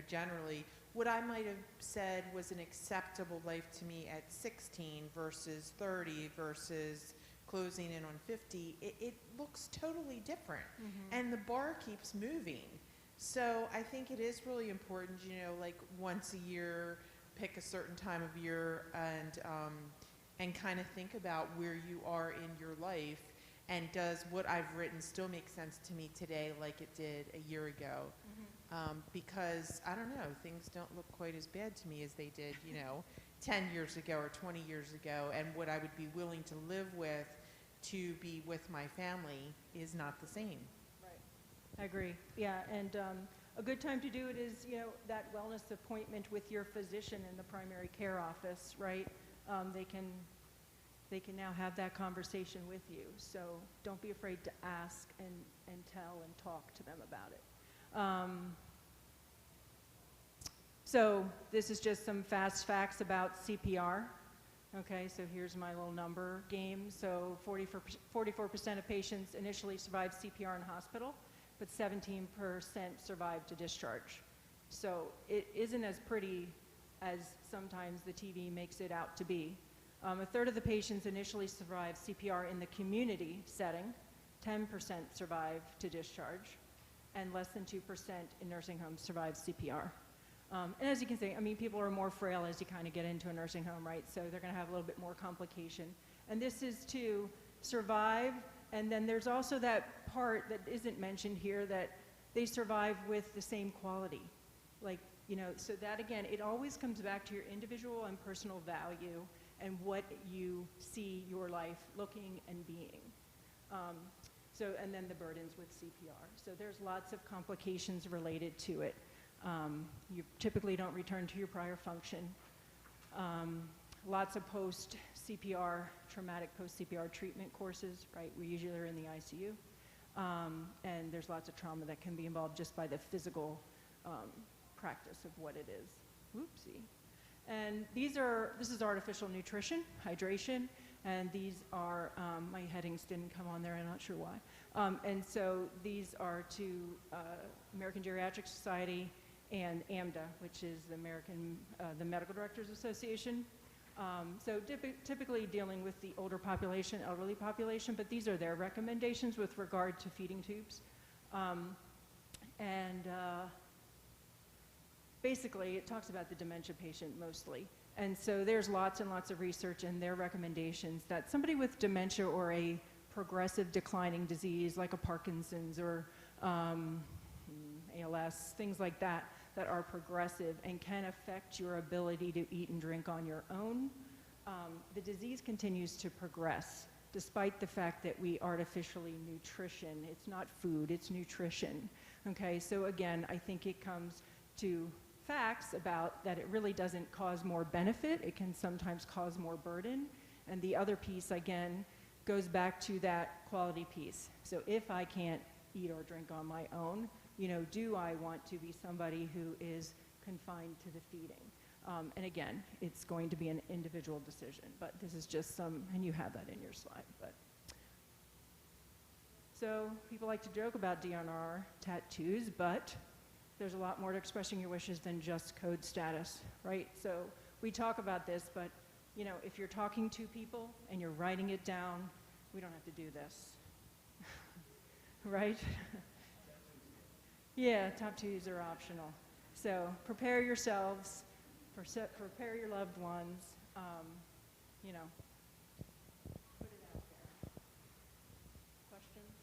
generally, what I might have said was an acceptable life to me at 16 versus 30 versus closing in on 50, it looks totally different. Mm-hmm. And the bar keeps moving. So I think it is really important, like once a year, pick a certain time of year and kind of think about where you are in your life. And does what I've written still make sense to me today like it did a year ago? Mm-hmm. Because, I don't know, things don't look quite as bad to me as they did, 10 years ago or 20 years ago. And what I would be willing to live with to be with my family is not the same. Right. I agree. Yeah, and a good time to do it is, that wellness appointment with your physician in the primary care office, right? They can now have that conversation with you. So don't be afraid to ask and tell and talk to them about it. So this is just some fast facts about CPR. Okay, so here's my little number game. So 44% of patients initially survive CPR in hospital, but 17% survive to discharge. So it isn't as pretty as sometimes the TV makes it out to be. A third of the patients initially survive CPR in the community setting, 10% survive to discharge, and less than 2% in nursing homes survive CPR. And as you can see, people are more frail as you kind of get into a nursing home, right? So they're going to have a little bit more complication. And this is to survive, and then there's also that part that isn't mentioned here that they survive with the same quality. So that again, it always comes back to your individual and personal value and what you see your life looking and being. And then the burdens with CPR. So there's lots of complications related to it. You typically don't return to your prior function. Lots of post-CPR, traumatic post-CPR treatment courses, right? We usually are in the ICU. And there's lots of trauma that can be involved just by the physical practice of what it is. Whoopsie. And this is artificial nutrition, hydration, and these are, my headings didn't come on there, I'm not sure why. And so these are to American Geriatric Society and AMDA, which is the Medical Directors Association. So typically dealing with the older population, elderly population, but these are their recommendations with regard to feeding tubes. Basically, it talks about the dementia patient mostly. And so there's lots and lots of research in their recommendations that somebody with dementia or a progressive declining disease like a Parkinson's or ALS, things like that are progressive and can affect your ability to eat and drink on your own. The disease continues to progress despite the fact that we artificially nutrition. It's not food, it's nutrition. Okay, so again, I think it comes to facts about that it really doesn't cause more benefit, it can sometimes cause more burden. And the other piece, again, goes back to that quality piece. So if I can't eat or drink on my own, do I want to be somebody who is confined to the feeding? And again, it's going to be an individual decision, but this is just some, and you have that in your slide. But So people like to joke about DNR tattoos, but there's a lot more to expressing your wishes than just code status, right? So we talk about this, but you know, if you're talking to people and you're writing it down, we don't have to do this, right? Yeah, tattoos are optional. So prepare yourselves, prepare your loved ones, you know, put it out there. Questions?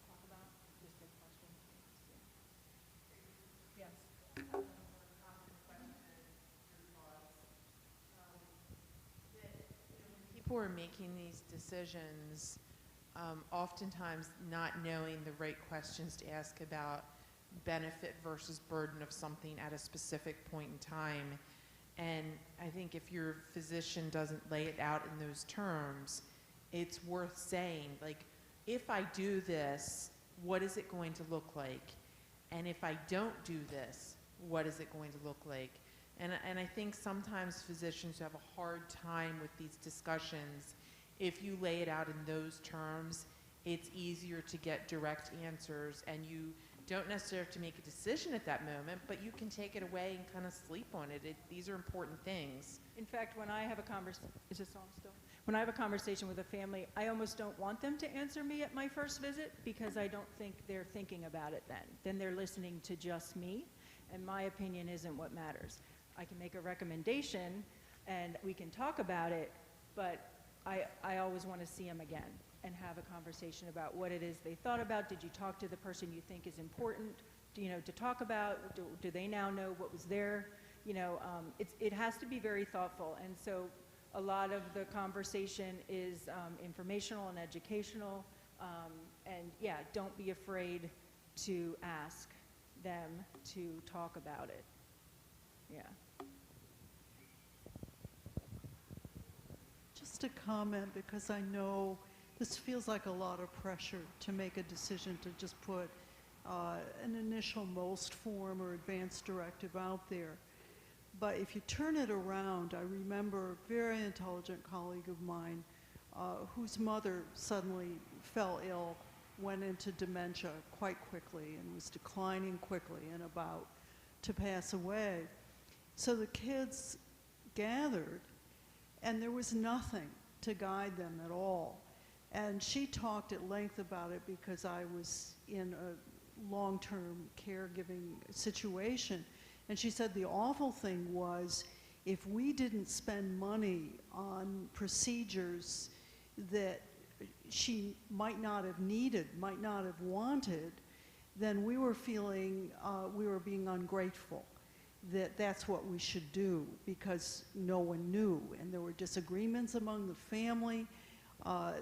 Talk about? Just a question. Yes. People are making these decisions, oftentimes not knowing the right questions to ask about benefit versus burden of something at a specific point in time. And I think if your physician doesn't lay it out in those terms, it's worth saying, like, if I do this, what is it going to look like? And if I don't do this, what is it going to look like? And I think sometimes physicians have a hard time with these discussions. If you lay it out in those terms, it's easier to get direct answers, and you don't necessarily have to make a decision at that moment, but you can take it away and kind of sleep on it. These are important things. In fact, when I have a conversation, is this on still? When I have a conversation with a family, I almost don't want them to answer me at my first visit because I don't think they're thinking about it then. Then they're listening to just me, and my opinion isn't what matters. I can make a recommendation and we can talk about it, but I always want to see them again and have a conversation about what it is they thought about. Did you talk to the person you think is important, you know, to talk about? Do they now know what was there? You know, it has to be very thoughtful, and so a lot of the conversation is informational and educational, and yeah, don't be afraid to ask them to talk about it. Yeah. Just a comment, because I know this feels like a lot of pressure to make a decision to just put an initial MOST form or advanced directive out there. But if you turn it around, I remember a very intelligent colleague of mine whose mother suddenly fell ill, went into dementia quite quickly and was declining quickly and about to pass away. So the kids gathered, and there was nothing to guide them at all. And she talked at length about it because I was in a long-term caregiving situation. And she said the awful thing was, if we didn't spend money on procedures that she might not have needed, might not have wanted, then we were feeling we were being ungrateful, that that's what we should do because no one knew. And there were disagreements among the family.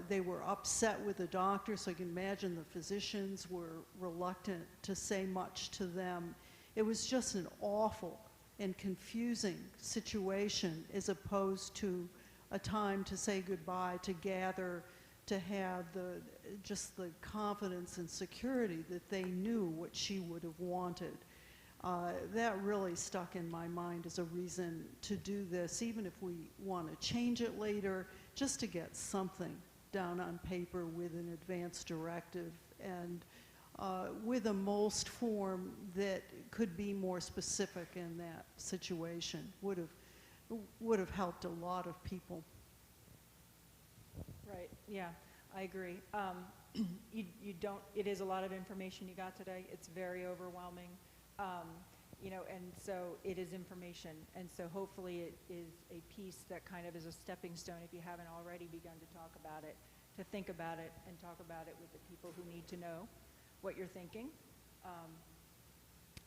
They were upset with the doctor, so you can imagine the physicians were reluctant to say much to them. It was just an awful and confusing situation, as opposed to a time to say goodbye, to gather, to have just the confidence and security that they knew what she would have wanted. That really stuck in my mind as a reason to do this, even if we want to change it later, just to get something down on paper with an advanced directive and with a MOST form that could be more specific in that situation. Would have helped a lot of people. Right, yeah, I agree. You don't, it is a lot of information you got today. It's very overwhelming. You know, and so it is information. And so hopefully it is a piece that kind of is a stepping stone, if you haven't already begun to talk about it, to think about it and talk about it with the people who need to know what you're thinking.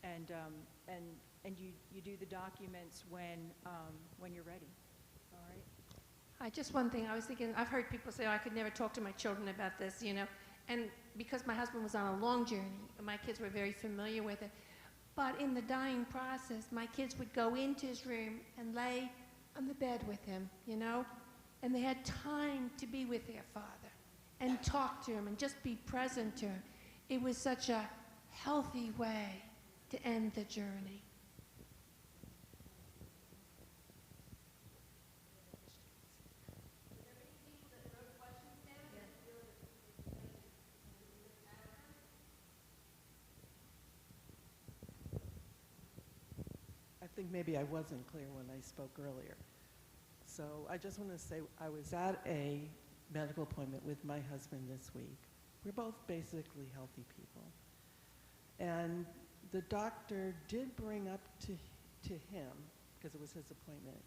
And you do the documents when you're ready, all right? Just one thing, I was thinking, I've heard people say, oh, I could never talk to my children about this, you know, and because my husband was on a long journey, my kids were very familiar with it. But in the dying process, my kids would go into his room and lay on the bed with him, you know, and they had time to be with their father and talk to him and just be present to him. It was such a healthy way to end the journey. think maybe I wasn't clear when I spoke earlier. So I just want to say I was at a medical appointment with my husband this week. We're both basically healthy people. And the doctor did bring up to him, because it was his appointment,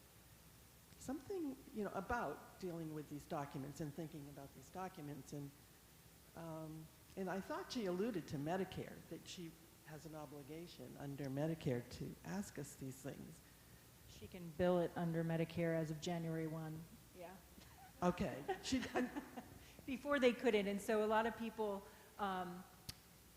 something, you know, about dealing with these documents and thinking about these documents. And I thought she alluded to Medicare, that she has an obligation under Medicare to ask us these things. She can bill it under Medicare as of January 1. Yeah. Okay. Before they couldn't, and so a lot of people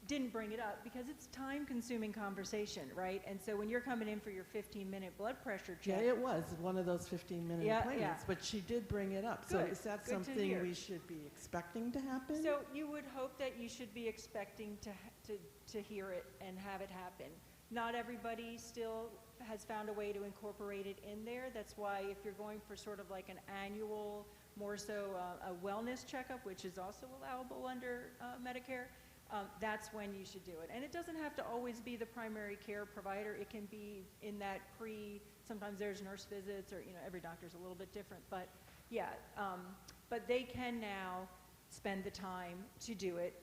didn't bring it up because it's time-consuming conversation, right? And so when you're coming in for your 15-minute blood pressure check. Yeah, it was one of those 15-minute appointments, yeah. but she did bring it up. Good. So is that Good to something hear. we should be expecting to happen? So you would hope that you should be expecting to hear it and have it happen. Not everybody still has found a way to incorporate it in there. That's why if you're going for sort of like an annual, more so a wellness checkup, which is also allowable under Medicare, that's when you should do it. And it doesn't have to always be the primary care provider. It can be in that sometimes there's nurse visits, or, you know, every doctor's a little bit different. But yeah, but they can now spend the time to do it.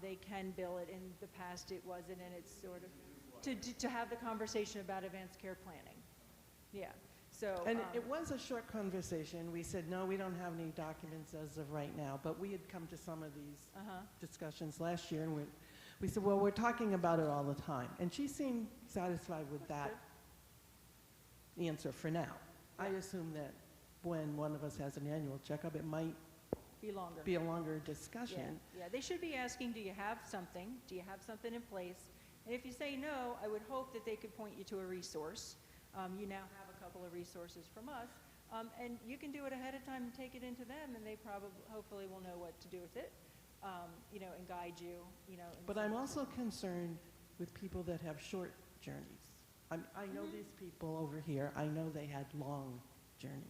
They can bill it. In the past it wasn't, and it's sort of to have the conversation about advanced care planning. Yeah. So, and it was a short conversation. We said, no, we don't have any documents as of right now, but we had come to some of these discussions last year, and we said, well, we're talking about it all the time. And she seemed satisfied with that answer for now. Yeah. I assume that when one of us has an annual checkup, it might be a longer discussion. Yeah, they should be asking, do you have something? Do you have something in place? And if you say no, I would hope that they could point you to a resource. You now have a couple of resources from us, and you can do it ahead of time and take it into them, and they hopefully will know what to do with it, you know, and guide you, you know. But I'm also concerned with people that have short journeys. I know these people over here. I know they had long journeys,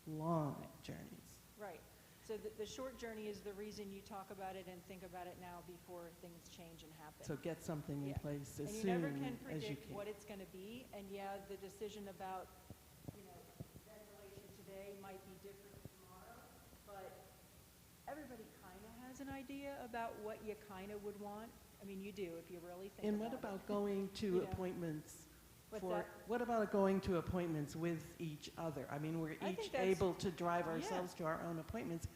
long journeys. Right. So the short journey is the reason you talk about it and think about it now before things change and happen. So get something in place as soon as you can. And you never can predict what it's going to be. And yeah, the decision about, you know, ventilation today might be different tomorrow. But everybody kind of has an idea about what you kind of would want. I mean, you do if you really think about it. And what about going to appointments? What about going to appointments with each other? I mean, we're each able to drive ourselves to our own appointments,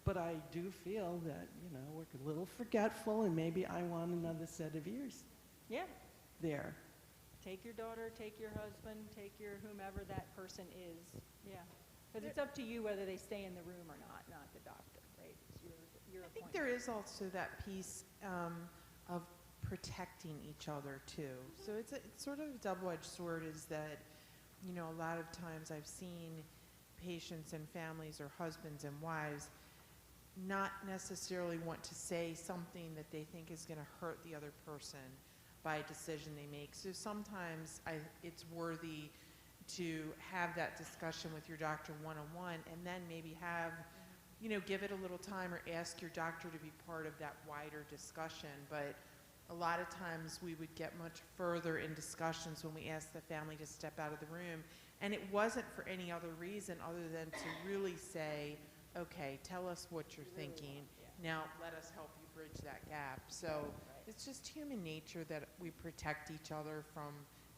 but I do feel that, you know, we're a little forgetful, and maybe I want another set of ears. Yeah. There. Take your daughter, take your husband, take your whomever that person is. Yeah. Because it's up to you whether they stay in the room or not the doctor, right? It's your appointment. I think there is also that piece of protecting each other too. So it's sort of a double-edged sword, is that, you know, a lot of times I've seen patients and families or husbands and wives not necessarily want to say something that they think is going to hurt the other person by a decision they make. So sometimes it's worthy to have that discussion with your doctor one-on-one, and then maybe have, you know, give it a little time, or ask your doctor to be part of that wider discussion. But a lot of times we would get much further in discussions when we asked the family to step out of the room. And it wasn't for any other reason other than to really say, okay, tell us what you're thinking. Now let us help you bridge that gap. So it's just human nature that we protect each other from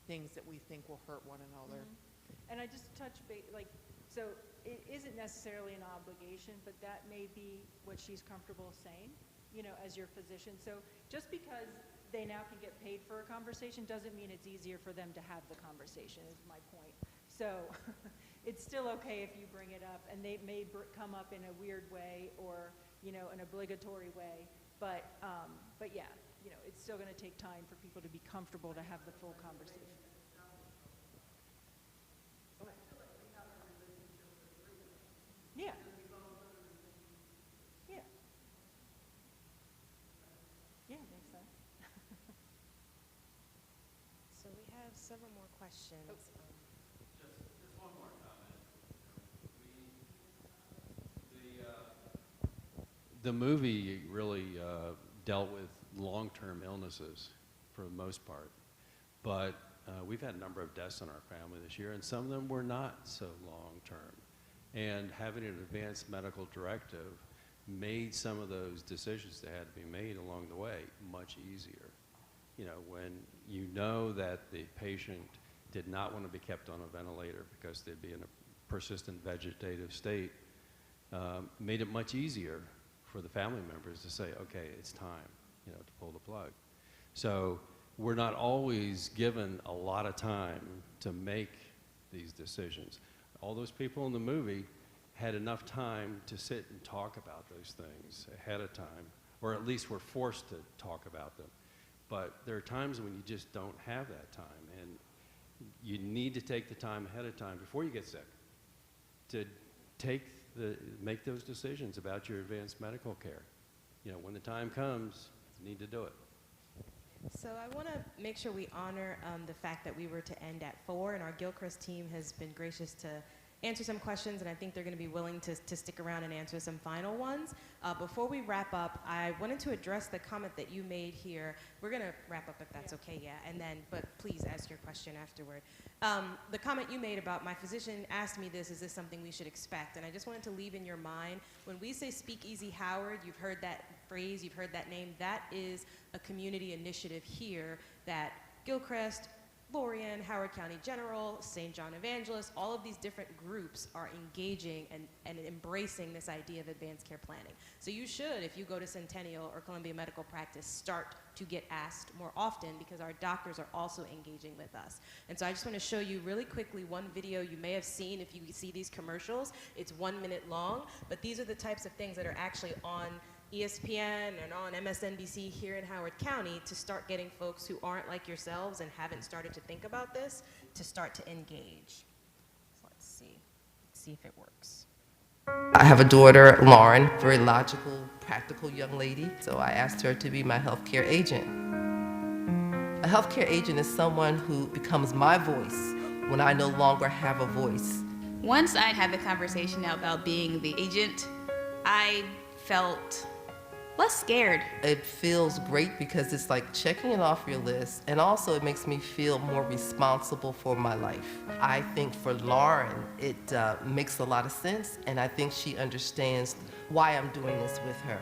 things that we think will hurt one another. And I just touch base, like, so it isn't necessarily an obligation, but that may be what she's comfortable saying, you know, as your physician. So just because they now can get paid for a conversation doesn't mean it's easier for them to have the conversation, is my point. So it's still okay if you bring it up, and they may come up in a weird way, or, you know, an obligatory way. But yeah, you know, it's still going to take time for people to be comfortable to have the full conversation. Yeah. Yeah. Yeah, makes sense. So we have several more questions. Just one more comment. The movie really dealt with long-term illnesses for the most part, but we've had a number of deaths in our family this year, and some of them were not so long-term. And having an advanced medical directive made some of those decisions that had to be made along the way much easier. You know, when you know that the patient did not want to be kept on a ventilator because they'd be in a persistent vegetative state, made it much easier for the family members to say, okay, it's time, you know, to pull the plug. So we're not always given a lot of time to make these decisions. All those people in the movie had enough time to sit and talk about those things ahead of time, or at least were forced to talk about them. But there are times when you just don't have that time, and you need to take the time ahead of time before you get sick to make those decisions about your advanced medical care. You know, when the time comes, you need to do it. So I want to make sure we honor the fact that we were to end at 4, and our Gilchrist team has been gracious to answer some questions, and I think they're going to be willing to stick around and answer some final ones. Before we wrap up, I wanted to address the comment that you made here. We're going to wrap up if that's okay, yeah, and then, but please ask your question afterward. The comment you made about my physician asked me this, is this something we should expect? And I just wanted to leave in your mind, when we say Speakeasy Howard, you've heard that phrase, you've heard that name, that is a community initiative here that Gilchrist, Lorien, Howard County General, St. John Evangelist, all of these different groups are engaging and embracing this idea of advanced care planning. So you should, if you go to Centennial or Columbia Medical Practice, start to get asked more often, because our doctors are also engaging with us. And so I just want to show you really quickly one video you may have seen if you see these commercials. It's 1 minute long, but these are the types of things that are actually on ESPN and on MSNBC here in Howard County to start getting folks who aren't like yourselves and haven't started to think about this to start to engage. So let's see if it works. I have a daughter, Lauren, very logical, practical young lady, so I asked her to be my healthcare agent. A healthcare agent is someone who becomes my voice when I no longer have a voice. Once I had the conversation about being the agent, I felt less scared. It feels great because it's like checking it off your list, and also it makes me feel more responsible for my life. I think for Lauren, it makes a lot of sense, and I think she understands why I'm doing this with her.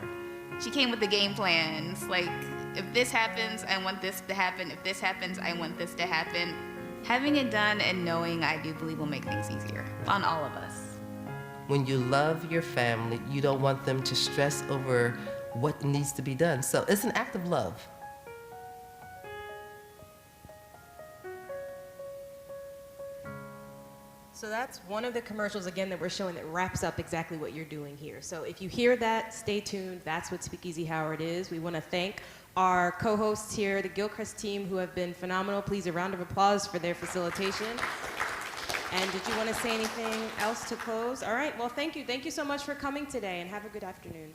She came with the game plans, like, if this happens, I want this to happen. If this happens, I want this to happen. Having it done and knowing, I do believe, will make things easier on all of us. When you love your family, you don't want them to stress over what needs to be done. So it's an act of love. So that's one of the commercials, again, that we're showing that wraps up exactly what you're doing here. So if you hear that, stay tuned. That's what Speakeasy Howard is. We want to thank our co-hosts here, the Gilchrist team, who have been phenomenal. Please, a round of applause for their facilitation. And did you want to say anything else to close? All right, well, thank you. Thank you so much for coming today, and have a good afternoon.